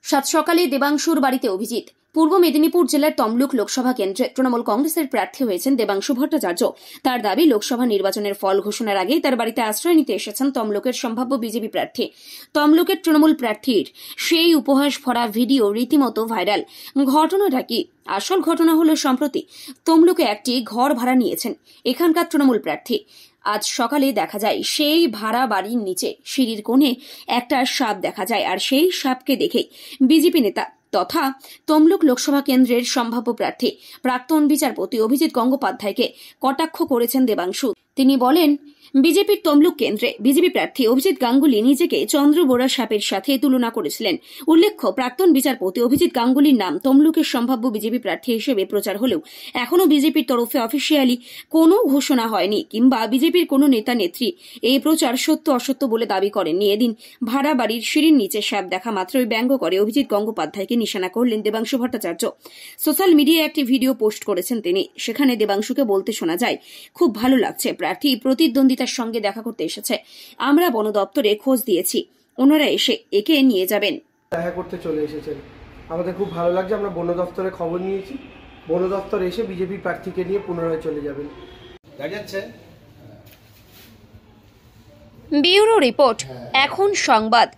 সাত সকালে দেবাংশুর বাড়িতে অভিজিৎ। পূর্ব মেদিনীপুর জেলার তমলুক লোকসভা কেন্দ্রে তৃণমূল কংগ্রেসের প্রার্থী হয়েছেন দেবাংশু ভট্টাচার্য। তার দাবি, লোকসভা নির্বাচনের ফল ঘোষণার আগেই তার বাড়িতে আশ্রয় নিতে এসেছেন তমলুকের সম্ভাব্য বিজেপি প্রার্থী। তমলুকের তৃণমূল প্রার্থীর সেই উপহাস ভরা ভিডিও রীতিমতো ভাইরাল। ঘটনাটা কি? আসল ঘটনা হলো, সম্প্রতি তমলুকে একটি ঘর ভাড়া নিয়েছেন এখানকার তৃণমূল প্রার্থী। আজ সকালে দেখা যায় সেই ভাড়া বাড়ির নিচে সিঁড়ির কোণে একটা সাপ দেখা যায়, আর সেই সাপকে দেখেই বিজেপি নেতা তথা তমলুক লোকসভা কেন্দ্রের সম্ভাব্য প্রার্থী প্রাক্তন বিচারপতি অভিজিৎ গঙ্গোপাধ্যায়কে কটাক্ষ করেছেন দেবাংশু। তিনি বলেন, বিজেপির তমলুক কেন্দ্রে বিজেপি প্রার্থী অভিজিৎ গাঙ্গুলি নিজেকে চন্দ্রবোরা সাপের সাথে তুলনা করেছিলেন। উল্লেখ্য, প্রাক্তন বিচারপতি অভিজিৎ গাঙ্গুলির নাম তমলুকের সম্ভাব্য বিজেপি প্রার্থী হিসেবে প্রচার হলেও এখনও বিজেপির তরফে অফিসিয়ালি কোনো ঘোষণা হয়নি, কিংবা বিজেপির কোনো নেতা নেত্রী এই প্রচার সত্য অসত্য বলে দাবি করেননি। এদিন ভাড়া বাড়ির সিঁড়ির নিচে সাপ দেখা মাত্রই ব্যঙ্গ করে অভিজিৎ গঙ্গোপাধ্যায়কে নিশানা করলেন দেবাংশু ভট্টাচার্য। সোশ্যাল মিডিয়ায় একটি ভিডিও পোস্ট করেছেন তিনি। সেখানে দেবাংশুকে বলতে শোনা যায়, খুব ভালো লাগছে, প্রার্থী প্রতিদ্বন্দ্বিতার সঙ্গে দেখা করতে এসেছে। আমরা বন দপ্তরে খোঁজ দিয়েছি, ওনারা এসে একে নিয়ে যাবেন। দেখা করতে চলে এসেছেন, আমাদের খুব ভালো লাগছে। আমরা বন দপ্তরে খবর নিয়েছি, বন দপ্তর এসে বিজেপি প্রার্থীকে নিয়ে পুনরায় চলে যাবেন। ব্যুরো রিপোর্ট, এখন সংবাদ।